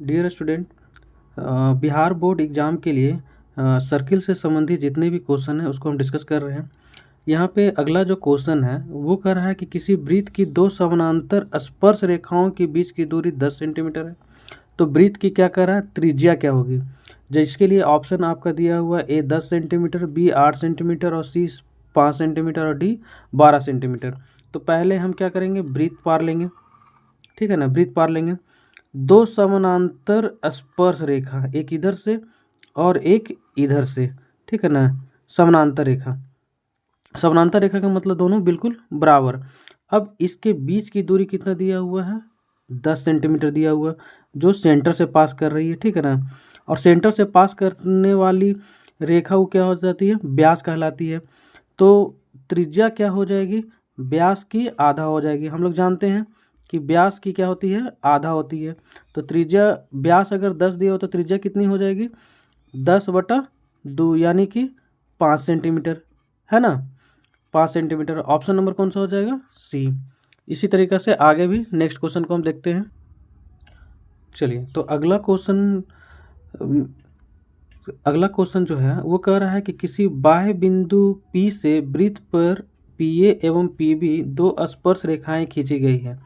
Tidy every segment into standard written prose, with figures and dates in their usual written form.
Dear student, Bihar board exam के लिए circle से संबंधित जितने भी क्वेश्चन हैं उसको हम डिस्कस कर रहे हैं। यहाँ पे अगला जो क्वेश्चन है वो कह रहा है कि किसी वृत्त की दो समानांतर स्पर्श रेखाओं के बीच की दूरी 10 सेंटीमीटर है। तो वृत्त की क्या कह रहा है, त्रिज्या क्या होगी। जिसके लिए ऑप्शन आपका दिया हुआ है, ए 10 सेंटीमीटर, बी 8 सेंटीमीटर और सी 5 सेंटीमीटर और डी 12 सेंटीमीटर। तो पहले हम क्या करेंगे, वृत्त पार लेंगे। ठीक है ना, वृत्त पार लेंगे। दो समानांतर स्पर्श रेखा, एक इधर से और एक इधर से, ठीक है ना। समानांतर रेखा, समानांतर रेखा का मतलब दोनों बिल्कुल बराबर। अब इसके बीच की दूरी कितना दिया हुआ है, 10 सेंटीमीटर दिया हुआ है, जो सेंटर से पास कर रही है, ठीक है ना। और सेंटर से पास करने वाली रेखा वो क्या हो जाती है, व्यास कहलाती है। तो त्रिज्या क्या हो जाएगी, व्यास की आधा हो जाएगी। हम लोग जानते हैं कि व्यास की क्या होती है, आधा होती है। तो त्रिज्या, व्यास अगर 10 दिया हो तो त्रिज्या कितनी हो जाएगी, 10/2 यानी कि 5 सेंटीमीटर, है ना। 5 सेंटीमीटर। ऑप्शन नंबर कौन सा हो जाएगा, सी। इसी तरीक़े से आगे भी नेक्स्ट क्वेश्चन को हम देखते हैं। चलिए, तो अगला क्वेश्चन जो है वो कह रहा है कि किसी बाह्य बिंदु P से वृत्त पर PA एवं PB दो स्पर्श रेखाएं खींची गई है।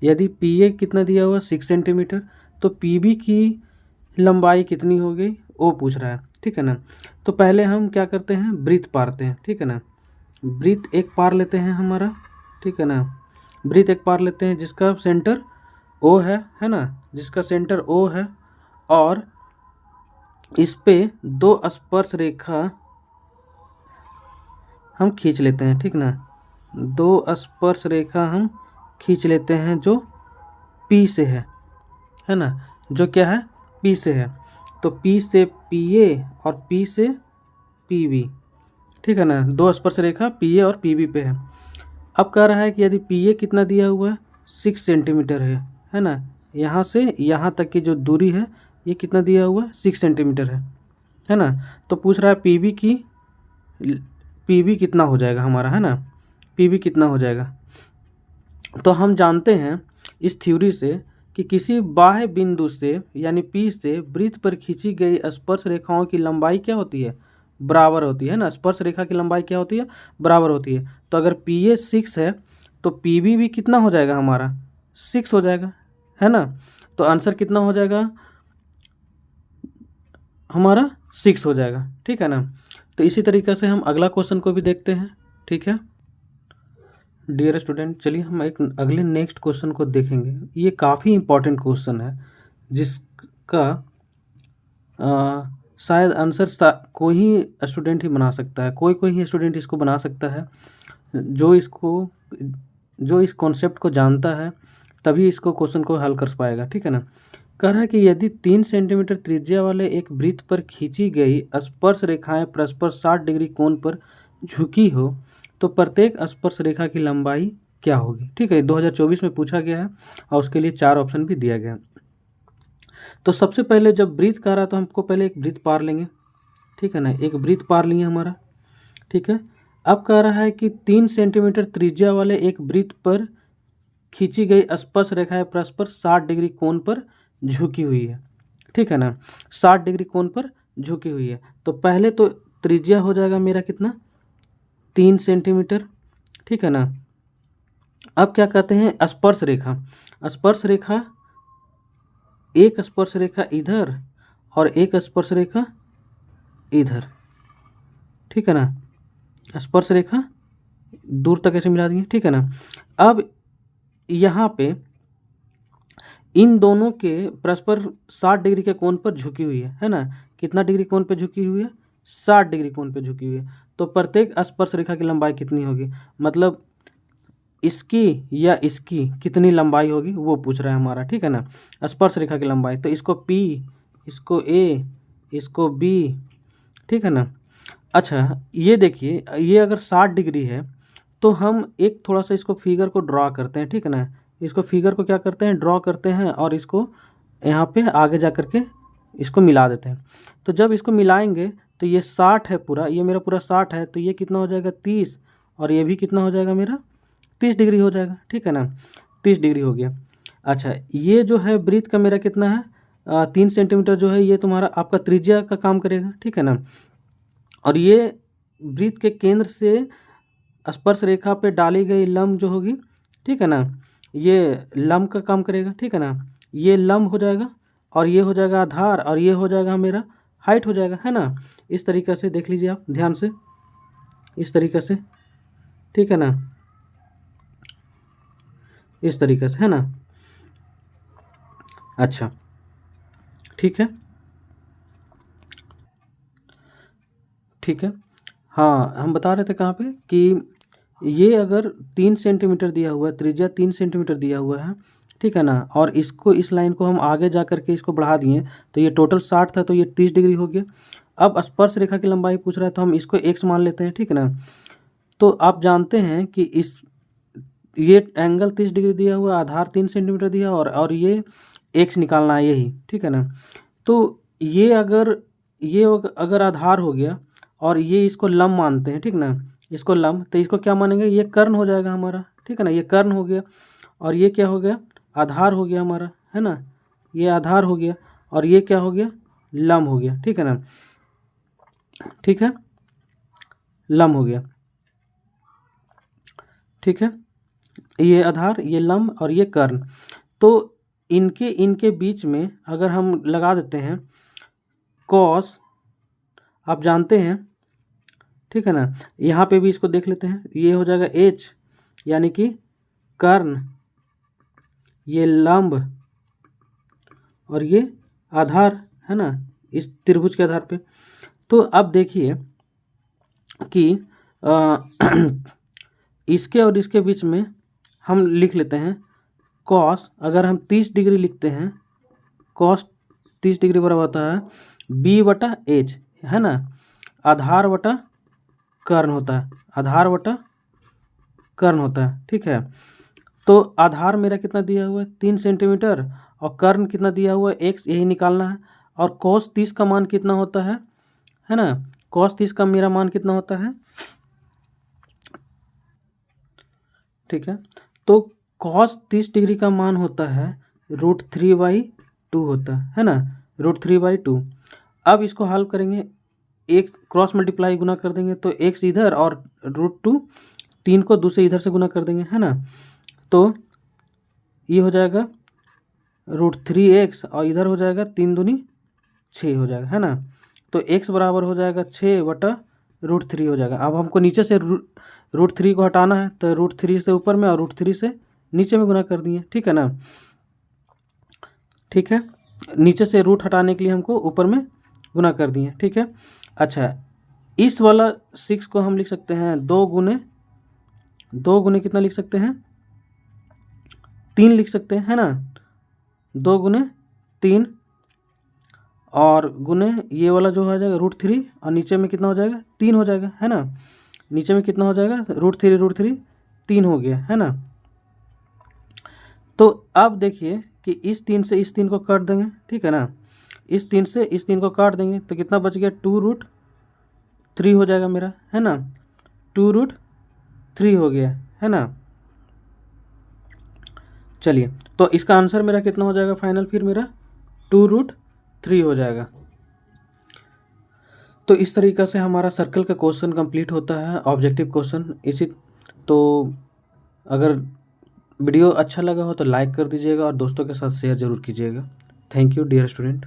यदि PA कितना दिया हुआ 6 सेंटीमीटर, तो PB की लंबाई कितनी हो गई वो पूछ रहा है, ठीक है ना। तो पहले हम क्या करते हैं, वृत्त पारते हैं, ठीक है ना। वृत्त एक पार लेते हैं हमारा, ठीक है ना। वृत्त एक पार लेते हैं जिसका सेंटर O है ना, जिसका सेंटर O है। और इस पे दो स्पर्श रेखा हम खींच लेते हैं, ठीक ना। दो स्पर्श रेखा हम खींच लेते हैं जो P से है ना, जो क्या है, P से है। तो P से PA और P से PB, ठीक है ना। दो स्पर्श रेखा PA और PB पे है। अब कह रहा है कि यदि PA कितना दिया हुआ है, 6 सेंटीमीटर है ना। यहाँ से यहाँ तक की जो दूरी है ये कितना दिया हुआ है, 6 सेंटीमीटर है ना। तो पूछ रहा है PB कितना हो जाएगा हमारा, है ना। PB कितना हो जाएगा। तो हम जानते हैं इस थ्योरी से कि किसी बाह्य बिंदु से यानी P से वृत्त पर खींची गई स्पर्श रेखाओं की लंबाई क्या होती है, बराबर होती है ना। स्पर्श रेखा की लंबाई क्या होती है, बराबर होती है। तो अगर PA 6 है तो PB भी कितना हो जाएगा हमारा, 6 हो जाएगा, है ना। तो आंसर कितना हो जाएगा हमारा, 6 हो जाएगा, ठीक है ना। तो इसी तरीके से हम अगला क्वेश्चन को भी देखते हैं, ठीक है। डियर स्टूडेंट, चलिए हम एक अगले नेक्स्ट क्वेश्चन को देखेंगे। ये काफ़ी इम्पोर्टेंट क्वेश्चन है जिसका शायद आंसर कोई ही स्टूडेंट ही बना सकता है, कोई ही स्टूडेंट इसको बना सकता है जो इस कॉन्सेप्ट को जानता है, तभी इसको क्वेश्चन को हल कर पाएगा, ठीक है ना। कह रहा है कि यदि 3 सेंटीमीटर त्रिज्या वाले एक वृत्त पर खींची गई स्पर्श रेखाएं परस्पर 60 डिग्री कोण पर झुकी हो तो प्रत्येक स्पर्श रेखा की लंबाई क्या होगी, ठीक है। 2024 में पूछा गया है और उसके लिए 4 ऑप्शन भी दिया गया है। तो सबसे पहले जब वृत्त कह रहा तो हमको पहले एक वृत्त पार लेंगे, ठीक है ना। एक वृत्त पार लिए हमारा, ठीक है। अब कह रहा है कि 3 सेंटीमीटर त्रिज्या वाले एक वृत्त पर खींची गई स्पर्श रेखाएं परस्पर 60 डिग्री कोण पर झुकी हुई है, ठीक है ना। 60 डिग्री कोण पर झुकी हुई है। तो पहले तो त्रिज्या हो जाएगा मेरा कितना, 3 सेंटीमीटर, ठीक है ना। अब क्या कहते हैं, स्पर्श रेखा। स्पर्श रेखा, एक स्पर्श रेखा इधर और एक स्पर्श रेखा इधर, ठीक है ना। स्पर्श रेखा दूर तक ऐसे मिला दिए, ठीक है ना। अब यहाँ पे इन दोनों के परस्पर 60 डिग्री के कोण पर झुकी हुई है ना। कितना डिग्री कोण पे झुकी हुई है, 60 डिग्री कोण पे झुकी हुई है। तो प्रत्येक स्पर्श रेखा की लंबाई कितनी होगी, मतलब इसकी या इसकी कितनी लंबाई होगी वो पूछ रहा है हमारा, ठीक है ना। स्पर्श रेखा की लंबाई, तो इसको P, इसको A, इसको B, ठीक है ना। अच्छा, ये देखिए, ये अगर 60 डिग्री है तो हम एक थोड़ा सा इसको फिगर को ड्रा करते हैं, ठीक है ना। इसको फिगर को क्या करते हैं, ड्रॉ करते हैं और इसको यहाँ पे आगे जा कर के इसको मिला देते हैं। तो जब इसको मिलाएंगे तो ये 60 है पूरा, ये मेरा पूरा 60 है, तो ये कितना हो जाएगा 30, और ये भी कितना हो जाएगा मेरा 30 डिग्री हो जाएगा, ठीक है ना। 30 डिग्री हो गया। अच्छा, ये जो है वृत्त का मेरा कितना है, 3 सेंटीमीटर जो है ये तुम्हारा आपका त्रिज्या का काम करेगा, ठीक है ना। और ये वृत्त के केंद्र से स्पर्श रेखा पे डाली गई लंब जो होगी, ठीक है ना, ये लंब का काम करेगा, ठीक है ना। ये लंब हो जाएगा और ये हो जाएगा आधार और ये हो जाएगा मेरा हाइट हो जाएगा, है ना। इस तरीक़े से देख लीजिए आप ध्यान से, इस तरीक़े से, ठीक है ना, इस तरीक़े से, है ना। अच्छा, ठीक है, ठीक है। हाँ, हम बता रहे थे कहाँ पे कि ये अगर 3 सेंटीमीटर दिया हुआ है, त्रिज्या 3 सेंटीमीटर दिया हुआ है, ठीक है ना, और इसको इस लाइन को हम आगे जा कर के इसको बढ़ा दिए तो ये टोटल 60 था तो ये 30 डिग्री हो गया। अब स्पर्श रेखा की लंबाई पूछ रहा है तो हम इसको x मान लेते हैं, ठीक है ना। तो आप जानते हैं कि ये एंगल 30 डिग्री दिया हुआ, आधार 3 सेंटीमीटर दिया और ये x निकालना है यही, ठीक है ना। तो ये अगर आधार हो गया और ये इसको लंब मानते हैं, ठीक ना, इसको लंब, तो इसको क्या मानेंगे, ये कर्ण हो जाएगा हमारा, ठीक है ना। ये कर्ण हो गया और ये क्या हो गया, आधार हो गया हमारा, है ना। ये आधार हो गया और ये क्या हो गया, लंब हो गया, ठीक है ना, ठीक है, लंब हो गया, ठीक है। ये आधार, ये लंब और ये कर्ण। तो इनके बीच में अगर हम लगा देते हैं कॉस, आप जानते हैं, ठीक है ना। यहाँ पे भी इसको देख लेते हैं, ये हो जाएगा h यानी कि कर्ण, ये लंब और ये आधार, है ना, इस त्रिभुज के आधार पे। तो अब देखिए कि इसके और इसके बीच में हम लिख लेते हैं कॉस, अगर हम 30 डिग्री लिखते हैं, कॉस 30 डिग्री बराबर होता है b/h, है ना। आधार बटा कर्ण होता है, आधार बटा कर्ण होता है, ठीक है। तो आधार मेरा कितना दिया हुआ है 3 सेंटीमीटर और कर्ण कितना दिया हुआ है x, यही निकालना है। और cos 30 का मान कितना होता है ना, cos 30 का मेरा मान कितना होता है, ठीक है। तो cos 30 डिग्री का मान होता है √3/2 होता है ना, √3/2। अब इसको हल करेंगे, एक क्रॉस मल्टीप्लाई गुना कर देंगे तो x इधर और √2, 3 को दूसरे इधर से गुना कर देंगे, है ना। तो ये हो जाएगा √3x और इधर हो जाएगा 3 दूनी 6 हो जाएगा, है ना। तो x बराबर हो जाएगा 6/√3 हो जाएगा। अब हमको नीचे से √3 को हटाना है तो √3 से ऊपर में और √3 से नीचे में गुना कर दिए, ठीक है ना, ठीक है। नीचे से रूट हटाने के लिए हमको ऊपर में गुना कर दिए, ठीक है। अच्छा, इस वाला 6 को हम लिख सकते हैं 2 गुने कितना लिख सकते हैं, 3 लिख सकते हैं, है ना। 2 गुने 3 और गुने ये वाला जो हो जाएगा √3 और नीचे में कितना हो जाएगा 3 हो जाएगा, है ना। नीचे में कितना हो जाएगा √3 3 हो गया, है ना। तो अब देखिए कि इस 3 से इस 3 को काट देंगे, ठीक है ना। इस 3 से इस 3 को काट देंगे तो कितना बच गया 2√3 हो जाएगा मेरा, है ना। 2√3 हो गया, है ना। चलिए, तो इसका आंसर मेरा कितना हो जाएगा फाइनल, फिर मेरा 2√3 हो जाएगा। तो इस तरीक़े से हमारा सर्कल का क्वेश्चन कंप्लीट होता है, ऑब्जेक्टिव क्वेश्चन। तो अगर वीडियो अच्छा लगा हो तो लाइक कर दीजिएगा और दोस्तों के साथ शेयर ज़रूर कीजिएगा। Thank you dear student.